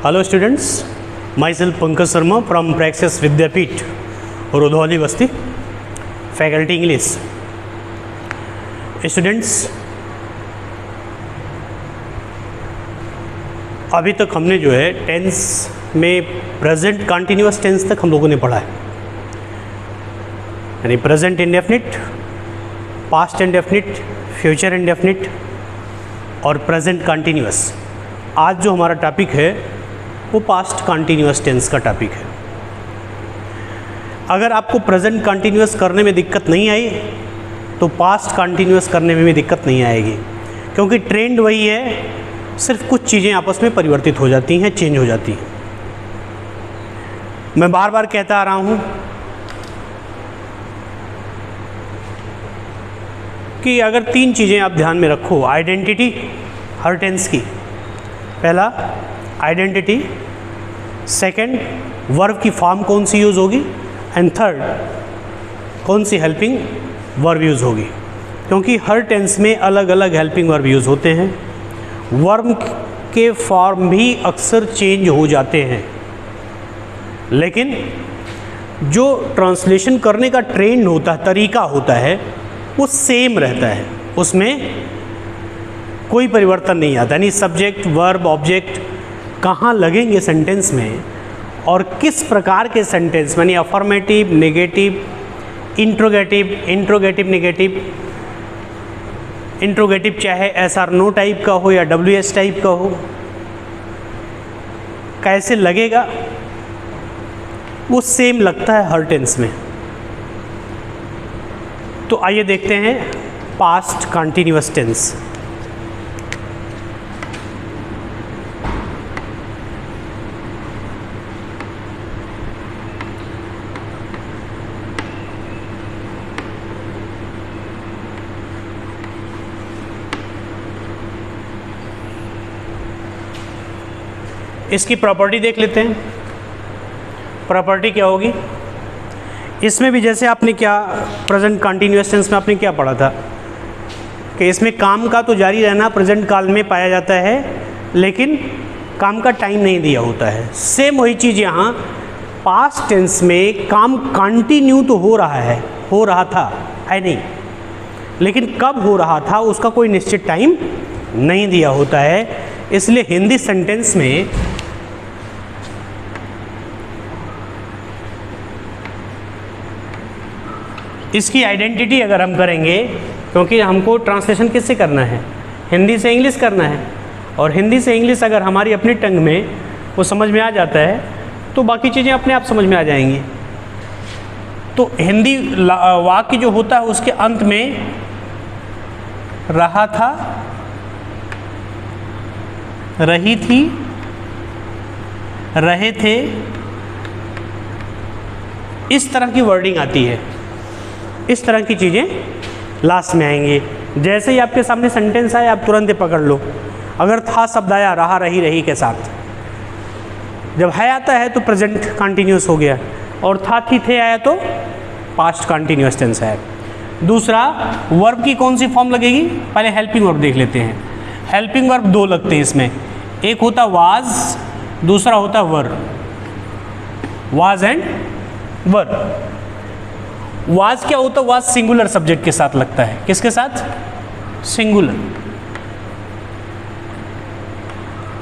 Hello students, myself Pankaj Sharma from Praxis Vidyapeeth Rudhauli Basti, faculty English. Students, अभी तक हमने जो है टेंस में प्रेजेंट कंटिन्यूअस टेंस तक हम लोगों ने पढ़ा है, यानी present indefinite, past indefinite, future indefinite और प्रेजेंट कंटिन्यूअस। आज जो हमारा टॉपिक है वो पास्ट कंटिन्यूअस टेंस का टॉपिक है। अगर आपको प्रेजेंट कंटिन्यूअस करने में दिक्कत नहीं आई तो पास्ट कंटिन्यूअस करने में भी दिक्कत नहीं आएगी, क्योंकि ट्रेंड वही है, सिर्फ कुछ चीज़ें आपस में परिवर्तित हो जाती हैं, चेंज हो जाती हैं। मैं बार बार कहता आ रहा हूँ कि अगर तीन चीज़ें आप ध्यान में रखो, आइडेंटिटी हर टेंस की, पहला आइडेंटिटी, सेकंड वर्ब की फॉर्म कौन सी यूज़ होगी, एंड थर्ड कौन सी हेल्पिंग वर्ब यूज़ होगी, क्योंकि हर टेंस में अलग अलग हेल्पिंग वर्ब यूज़ होते हैं। वर्ब के फॉर्म भी अक्सर चेंज हो जाते हैं, लेकिन जो ट्रांसलेशन करने का ट्रेंड होता है, तरीका होता है, वो सेम रहता है, उसमें कोई परिवर्तन नहीं आता। यानी सब्जेक्ट, वर्ब, ऑब्जेक्ट कहाँ लगेंगे सेंटेंस में और किस प्रकार के सेंटेंस, यानी affirmative, negative, interrogative, interrogative negative, interrogative चाहे SR नो टाइप का हो या WS टाइप का हो, कैसे लगेगा, वो सेम लगता है हर टेंस में। तो आइए देखते हैं पास्ट कंटिन्यूअस टेंस। इसकी प्रॉपर्टी देख लेते हैं। प्रॉपर्टी क्या होगी, इसमें भी जैसे आपने क्या प्रेजेंट कंटिन्यूअस टेंस में आपने क्या पढ़ा था कि इसमें काम का तो जारी रहना प्रेजेंट काल में पाया जाता है, लेकिन काम का टाइम नहीं दिया होता है। सेम वही चीज़ यहाँ पास्ट टेंस में काम कंटिन्यू तो हो रहा है, हो रहा था, है नहीं, लेकिन कब हो रहा था उसका कोई निश्चित टाइम नहीं दिया होता है। इसलिए हिंदी सेंटेंस में इसकी आइडेंटिटी अगर हम करेंगे, क्योंकि हमको ट्रांसलेशन किससे करना है, हिंदी से इंग्लिश करना है, और हिंदी से इंग्लिश अगर हमारी अपनी टंग में वो समझ में आ जाता है तो बाकी चीज़ें अपने आप समझ में आ जाएंगी। तो हिंदी वाक्य जो होता है उसके अंत में रहा था, रही थी, रहे थे, इस तरह की वर्डिंग आती है, इस तरह की चीज़ें लास्ट में आएंगी। जैसे ही आपके सामने सेंटेंस आए आप तुरंत ही पकड़ लो। अगर था शब्द आया रहा, रही, रही के साथ, जब है आता है तो प्रेजेंट कंटिन्यूअस हो गया, और था, थी, थे आया तो पास्ट कंटिन्यूअस टेंस है। दूसरा, वर्ब की कौन सी फॉर्म लगेगी, पहले हेल्पिंग वर्ब देख लेते हैं। हेल्पिंग वर्ब दो लगते हैं इसमें, एक होता वाज, दूसरा होता were. Was and were. Was क्या होता है, वाज सिंगुलर सब्जेक्ट के साथ लगता है, किसके साथ, सिंगुलर,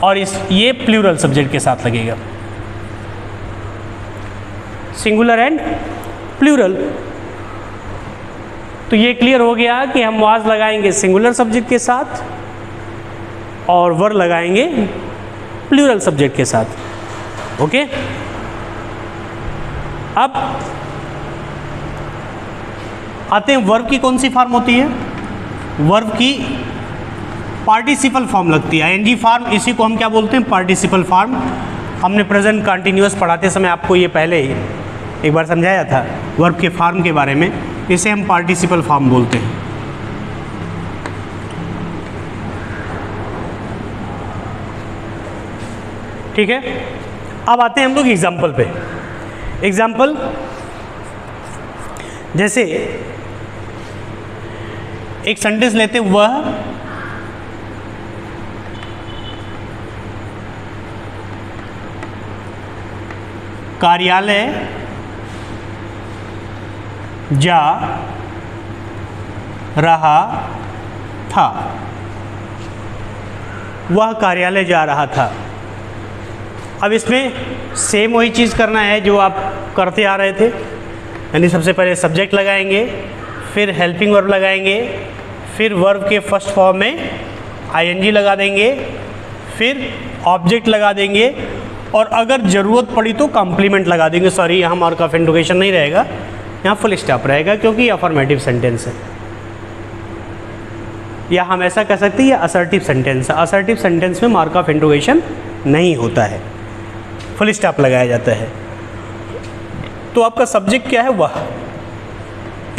और ये प्लूरल सब्जेक्ट के साथ लगेगा, सिंगुलर एंड प्लूरल। तो ये क्लियर हो गया कि हम वाज लगाएंगे सिंगुलर सब्जेक्ट के साथ और वर लगाएंगे प्लूरल सब्जेक्ट के साथ। ओके, अब आते हैं वर्ब की कौन सी फॉर्म होती है। वर्ब की पार्टिसिपल फॉर्म लगती है, ING फॉर्म, इसी को हम क्या बोलते हैं, पार्टिसिपल फॉर्म। हमने प्रेजेंट कंटिन्यूअस पढ़ाते समय आपको ये पहले ही एक बार समझाया था वर्ब के फॉर्म के बारे में, इसे हम पार्टिसिपल फॉर्म बोलते हैं। ठीक है, अब आते हैं हम लोग एग्जाम्पल पे। एग्जाम्पल जैसे एक सेंटेंस लेते, कार्यालय जा रहा था। वह कार्यालय जा रहा था। अब इसमें सेम वही चीज़ करना है जो आप करते आ रहे थे, यानी सबसे पहले सब्जेक्ट लगाएंगे, फिर हेल्पिंग वर्ब लगाएंगे, फिर वर्ब के फर्स्ट फॉर्म में आईएनजी लगा देंगे, फिर ऑब्जेक्ट लगा देंगे, और अगर ज़रूरत पड़ी तो कॉम्प्लीमेंट लगा देंगे। सॉरी, यहाँ मार्क ऑफ इंटरोगेशन नहीं रहेगा, यहाँ फुल स्टॉप रहेगा क्योंकि अफर्मेटिव सेंटेंस है। या हम ऐसा कह सकते हैं ये असर्टिव सेंटेंस है। असर्टिव सेंटेंस में मार्क ऑफ इंटरोगेशन नहीं होता है, फुल स्टॉप लगाया जाता है। तो आपका सब्जेक्ट क्या है? वह।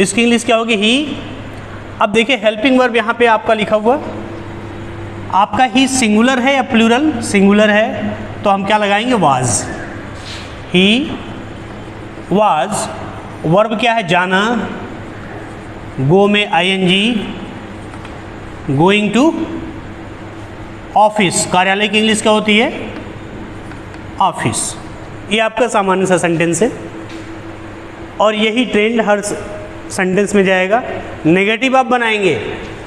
इसकी इंग्लिश क्या होगी? ही। अब देखिए हेल्पिंग वर्ब यहाँ पे आपका लिखा हुआ, आपका ही सिंगुलर है या प्लूरल? सिंगुलर है, तो हम क्या लगाएंगे? वाज। He was. वर्ब क्या है? जाना। गो में आईएनजी, गोइंग टू ऑफिस। कार्यालय की इंग्लिश क्या होती है? ऑफिस। ये आपका सामान्य सा सेंटेंस है और यही ट्रेंड हर सेंटेंस में जाएगा। नेगेटिव आप बनाएंगे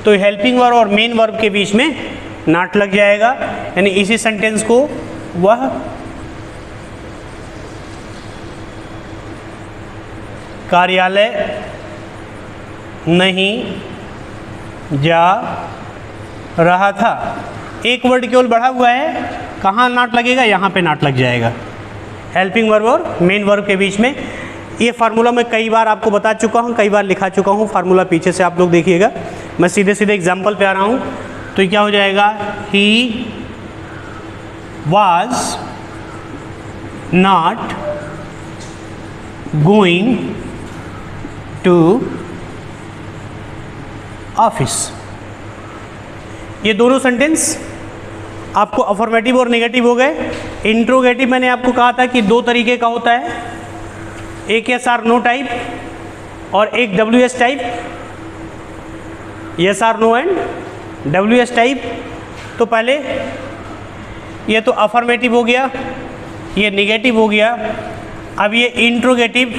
तो हेल्पिंग वर्ब और मेन वर्ब के बीच में नॉट लग जाएगा, यानी इसी सेंटेंस को वह कार्यालय नहीं जा रहा था। एक वर्ड केवल बढ़ा हुआ है, कहाँ नॉट लगेगा? यहाँ पे नॉट लग जाएगा, हेल्पिंग वर्ब और मेन वर्ब के बीच में। ये फार्मूला मैं कई बार आपको बता चुका हूँ, कई बार लिखा चुका हूँ फार्मूला, पीछे से आप लोग देखिएगा। मैं सीधे सीधे एग्जाम्पल पे आ रहा हूँ। तो ये क्या हो जाएगा? He was not going to office. ये दोनों सेंटेंस आपको अफर्मेटिव और नेगेटिव हो गए। इंट्रोगेटिव मैंने आपको कहा था कि दो तरीके का होता है, एक यस आर नो टाइप और एक W S type. Yes or no and W S type. तो पहले ये तो अफर्मेटिव हो गया, ये नेगेटिव हो गया। अब ये इंट्रोगेटिव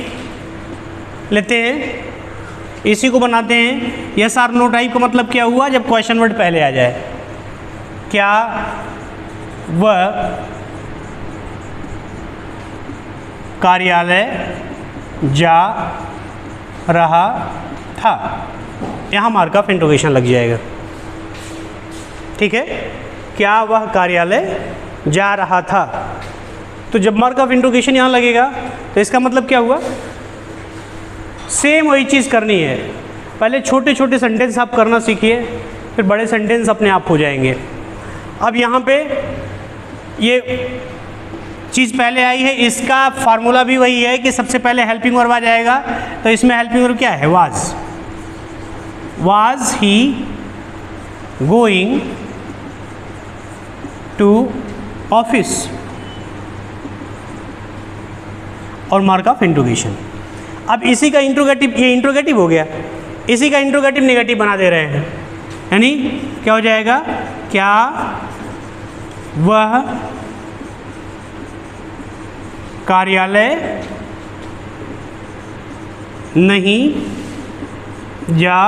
लेते हैं, इसी को बनाते हैं। यस आर नो टाइप का मतलब क्या हुआ? जब क्वेश्चन वर्ड पहले आ जाए। क्या वह कार्यालय जा रहा था? यहाँ मार्क ऑफ इंटरोगेशन लग जाएगा। ठीक है, क्या वह कार्यालय जा रहा था? तो जब मार्क ऑफ इंटरोगेशन यहाँ लगेगा तो इसका मतलब क्या हुआ? सेम वही चीज़ करनी है। पहले छोटे छोटे सेंटेंस आप करना सीखिए, फिर बड़े सेंटेंस अपने आप हो जाएंगे। अब यहाँ पे ये चीज़ पहले आई है, इसका फार्मूला भी वही है कि सबसे पहले हेल्पिंग वर्ब आ जाएगा। तो इसमें हेल्पिंग वर्ब क्या है? Was. Was he going to office और मार्क ऑफ इंट्रोगेशन। अब इसी का इंट्रोगेटिव, ये इंट्रोगेटिव हो गया, इसी का इंट्रोगेटिव नेगेटिव बना दे रहे हैं, यानी क्या हो जाएगा? क्या वह कार्यालय नहीं जा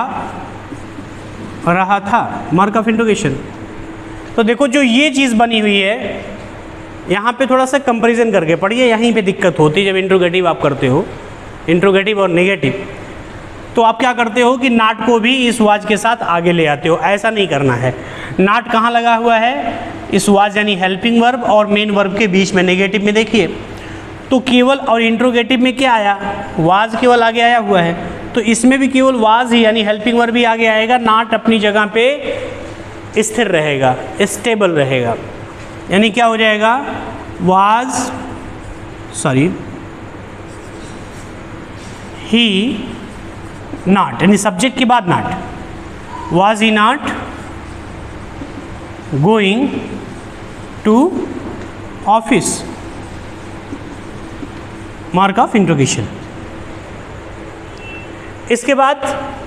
रहा था? Mark of interrogation. तो देखो जो ये चीज़ बनी हुई है, यहाँ पे थोड़ा सा कंपैरिजन करके पढ़िए, यहीं पे दिक्कत होती है जब इंट्रोगेटिव आप करते हो, इंट्रोगेटिव और नेगेटिव। तो आप क्या करते हो कि नाट को भी इस वाज के साथ आगे ले आते हो। ऐसा नहीं करना है। नाट कहाँ लगा हुआ है? इस वाज यानी हेल्पिंग वर्ब और मेन वर्ब के बीच में। नेगेटिव में देखिए तो केवल, और इंट्रोगेटिव में क्या आया? वाज केवल आगे आया हुआ है, तो इसमें भी केवल वाज ही यानी हेल्पिंग वर्ब भी आगे आएगा। नाट अपनी जगह पे स्थिर रहेगा, स्टेबल रहेगा, यानी क्या हो जाएगा? वाज, सॉरी, ही नॉट, यानी सब्जेक्ट के बाद not. Was he not going to office? Mark of interrogation. इसके बाद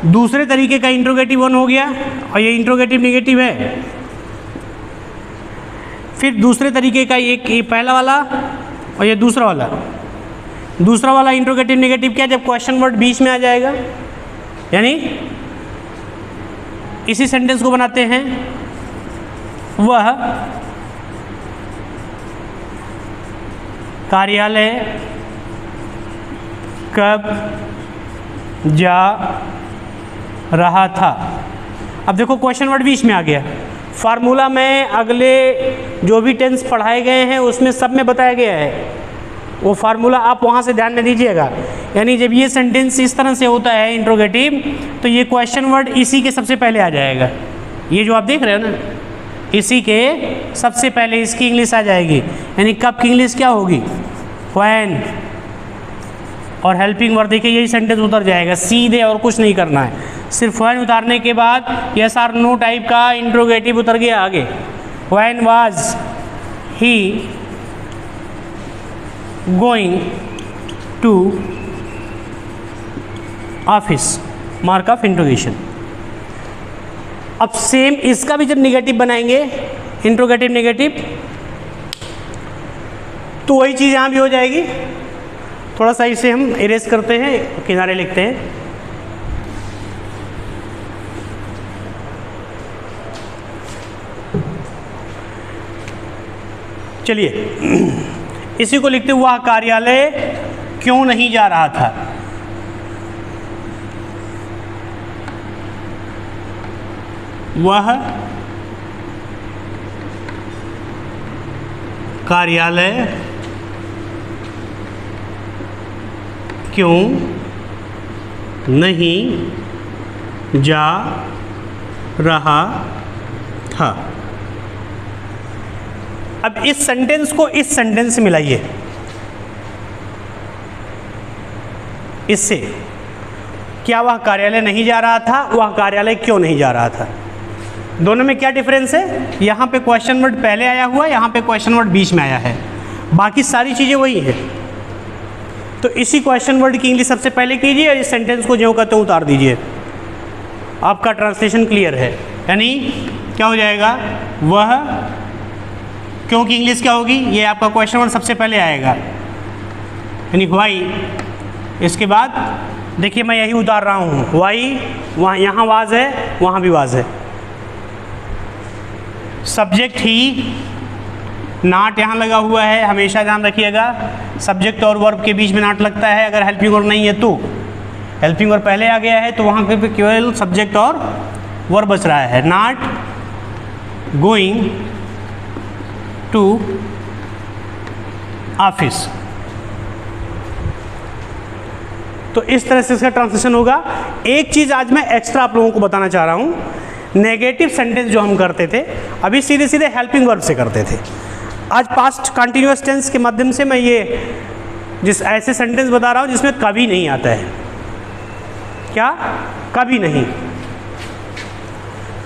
दूसरे तरीके का इंट्रोगेटिव वन हो गया और ये इंट्रोगेटिव नेगेटिव है। फिर दूसरे तरीके का एक, ये पहला वाला और ये दूसरा वाला, दूसरा वाला इंट्रोगेटिव नेगेटिव क्या, जब क्वेश्चन वर्ड बीच में आ जाएगा, यानी इसी सेंटेंस को बनाते हैं, वह कार्यालय कब जा रहा था। अब देखो क्वेश्चन वर्ड बीच में आ गया, फार्मूला में अगले जो भी टेंस पढ़ाए गए हैं उसमें सब में बताया गया है, वो फार्मूला आप वहाँ से ध्यान में दीजिएगा। यानी जब ये सेंटेंस इस तरह से होता है इंट्रोगेटिव, तो ये क्वेश्चन वर्ड इसी के सबसे पहले आ जाएगा। ये जो आप देख रहे हो ना, इसी के सबसे पहले इसकी इंग्लिश आ जाएगी, यानी कब की इंग्लिश क्या होगी, व्हेन, और हेल्पिंग वर्ड देखिए यही सेंटेंस उतर जाएगा सीधे, और कुछ नहीं करना है, सिर्फ व्हेन उतारने के बाद यस आर नो टाइप का इंट्रोगेटिव उतर गया आगे। When was he going to office, mark of interrogation. अब सेम इसका भी जब निगेटिव बनाएंगे, इंट्रोगेटिव नेगेटिव, तो वही चीज़ यहाँ भी हो जाएगी। थोड़ा सा इसे हम इरेज करते हैं, किनारे लिखते हैं। चलिए इसी को लिखते, वह कार्यालय क्यों नहीं जा रहा था। वह कार्यालय क्यों नहीं जा रहा था। अब इस सेंटेंस को इस सेंटेंस से मिलाइए, इससे क्या वह कार्यालय नहीं जा रहा था, वह कार्यालय क्यों नहीं जा रहा था। दोनों में क्या डिफरेंस है, यहाँ पे क्वेश्चन वर्ड पहले आया हुआ, यहाँ पे क्वेश्चन वर्ड बीच में आया है, बाकी सारी चीज़ें वही हैं। तो इसी क्वेश्चन वर्ड की इंग्लिश सबसे पहले कीजिए और इस सेंटेंस को ज्यों का त्यों उतार दीजिए, आपका ट्रांसलेशन क्लियर है। यानी क्या हो जाएगा, वह क्योंकि इंग्लिश क्या होगी, ये आपका क्वेश्चन वर्ड सबसे पहले आएगा, यानी वाई। इसके बाद देखिए मैं यही उतार रहा हूँ, वाई, वहाँ यहाँ वाज है, वहाँ भी वाज है। सब्जेक्ट ही, नाट यहाँ लगा हुआ है, हमेशा ध्यान रखिएगा, सब्जेक्ट और वर्ब के बीच में नाट लगता है। अगर हेल्पिंग वर्ब नहीं है तो, हेल्पिंग वर्ब पहले आ गया है तो वहाँ पे केवल सब्जेक्ट और वर्ब बच रहा है। नाट गोइंग टू ऑफिस। तो इस तरह से इसका ट्रांसलेशन होगा। एक चीज़ आज मैं एक्स्ट्रा आप लोगों को बताना चाह रहा हूँ, नेगेटिव सेंटेंस जो हम करते थे अभी सीधे सीधे हेल्पिंग वर्ब से करते थे, आज पास्ट कंटिन्यूअस टेंस के माध्यम से मैं ये जिस ऐसे सेंटेंस बता रहा हूँ जिसमें कभी नहीं आता है। क्या, कभी नहीं।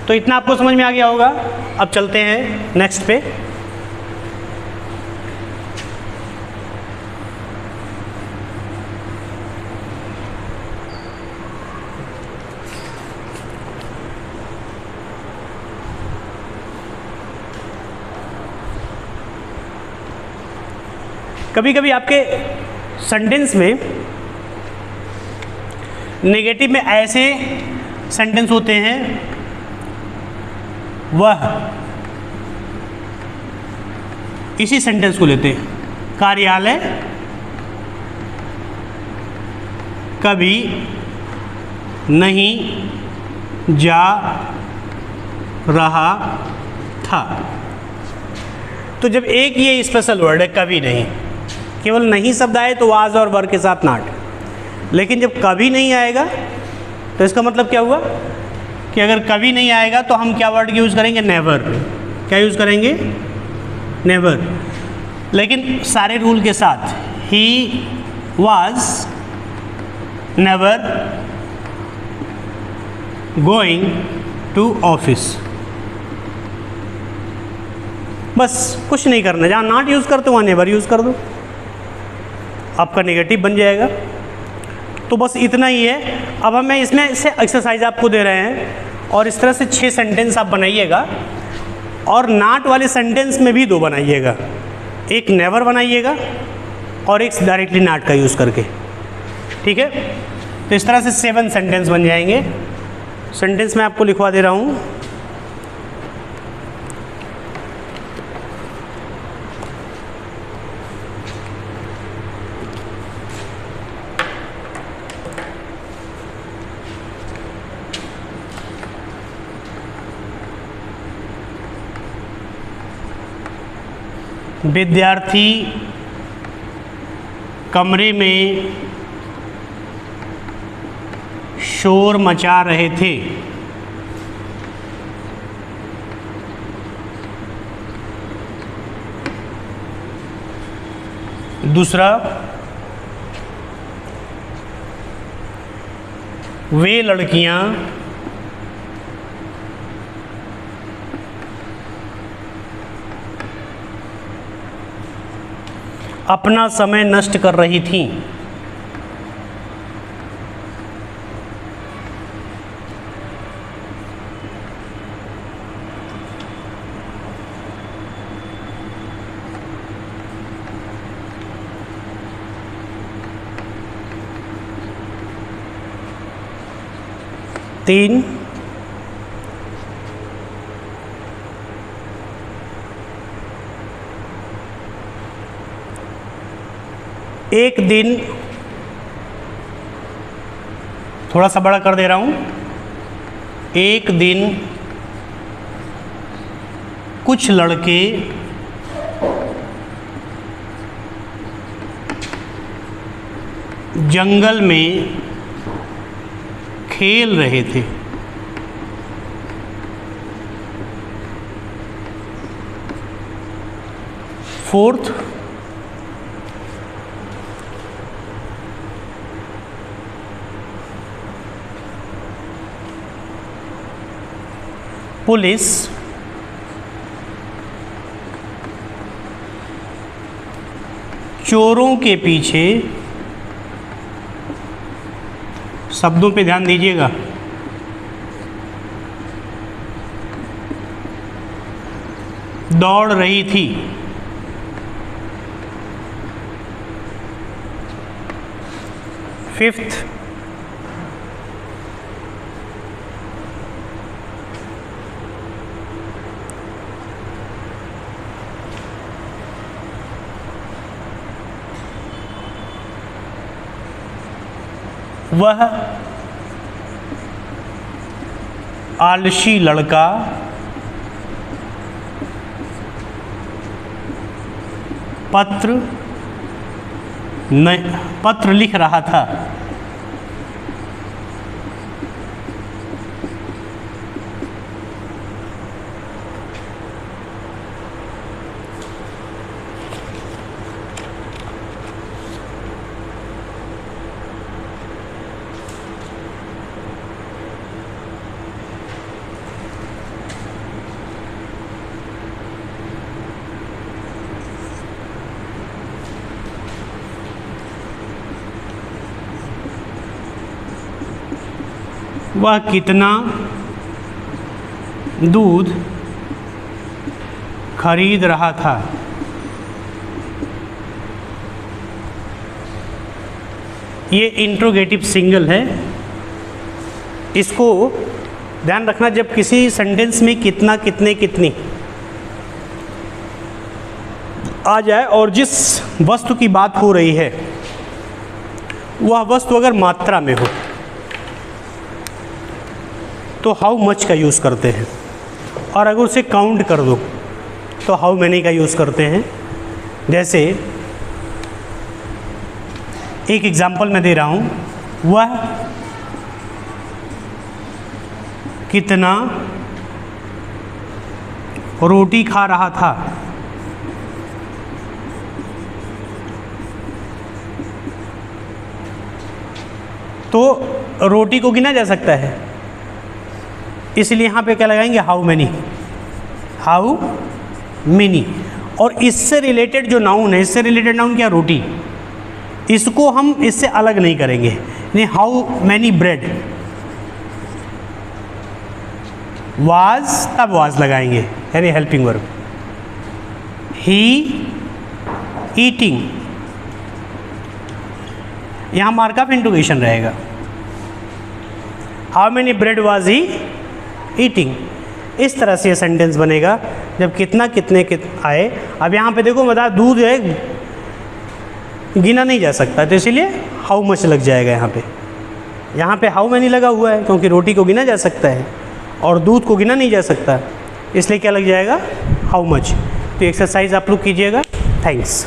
तो इतना आपको समझ में आ गया होगा। अब चलते हैं नेक्स्ट पे। कभी कभी आपके सेंटेंस में नेगेटिव में ऐसे सेंटेंस होते हैं, वह, इसी सेंटेंस को लेते हैं, कार्यालय कभी नहीं जा रहा था। तो जब एक ये स्पेशल वर्ड है कभी नहीं, केवल नहीं शब्द आए तो वाज और वर के साथ नाट, लेकिन जब कभी नहीं आएगा तो इसका मतलब क्या हुआ कि अगर कभी नहीं आएगा तो हम क्या वर्ड यूज़ करेंगे, नेवर। क्या यूज़ करेंगे, नेवर। लेकिन सारे रूल के साथ, he was never going to office. बस कुछ नहीं करना, जहाँ नॉट यूज़ करते वहाँ नेवर यूज़ कर दो, आपका नेगेटिव बन जाएगा। तो बस इतना ही है। अब हमें इसमें से एक्सरसाइज आपको दे रहे हैं और इस तरह से 6 सेंटेंस आप बनाइएगा और नाट वाले सेंटेंस में भी 2 बनाइएगा। एक नेवर बनाइएगा और एक डायरेक्टली नॉट का यूज़ करके। ठीक है, तो इस तरह से 7 सेंटेंस बन जाएंगे। सेंटेंस मैं आपको लिखवा दे रहा हूँ। विद्यार्थी कमरे में शोर मचा रहे थे। दूसरा, वे लड़कियां अपना समय नष्ट कर रही थीं। तीन, एक दिन, थोड़ा सा बड़ा कर दे रहा हूं, एक दिन कुछ लड़के जंगल में खेल रहे थे। फोर्थ, पुलिस चोरों के पीछे, शब्दों पे ध्यान दीजिएगा, दौड़ रही थी। फिफ्थ, वह आलसी लड़का पत्र लिख रहा था। वह कितना दूध खरीद रहा था। ये इंट्रोगेटिव सिंगल है। इसको ध्यान रखना, जब किसी सेंटेंस में कितना, कितने, कितनी आ जाए और जिस वस्तु की बात हो रही है वह वस्तु अगर मात्रा में हो तो हाउ मच का यूज़ करते हैं, और अगर उसे काउंट कर दो तो हाउ मैनी का यूज़ करते हैं। जैसे एक एग्जाम्पल मैं दे रहा हूँ, वह कितना रोटी खा रहा था। तो रोटी को गिना जा सकता है, इसलिए यहाँ पे क्या लगाएंगे, हाउ मैनी, हाउ मैनी। और इससे रिलेटेड जो नाउन है, इससे रिलेटेड नाउन क्या, रोटी, इसको हम इससे अलग नहीं करेंगे। यानी हाउ मैनी ब्रेड, वाज तब वाज लगाएंगे, यानी हेल्पिंग वर्ब। ही ईटिंग यहाँ मार्क ऑफ इंटरोगेशन रहेगा। How many bread was he eating. इस तरह से ये सेंटेंस बनेगा जब कितना कितने आए। अब यहाँ पे देखो बता, दूध है गिना नहीं जा सकता, तो इसीलिए हाउ मच लग जाएगा यहाँ पे। यहाँ पे हाउ मैनी लगा हुआ है क्योंकि रोटी को गिना जा सकता है और दूध को गिना नहीं जा सकता, इसलिए क्या लग जाएगा, हाउ मच। तो एक्सरसाइज आप लोग कीजिएगा। थैंक्स।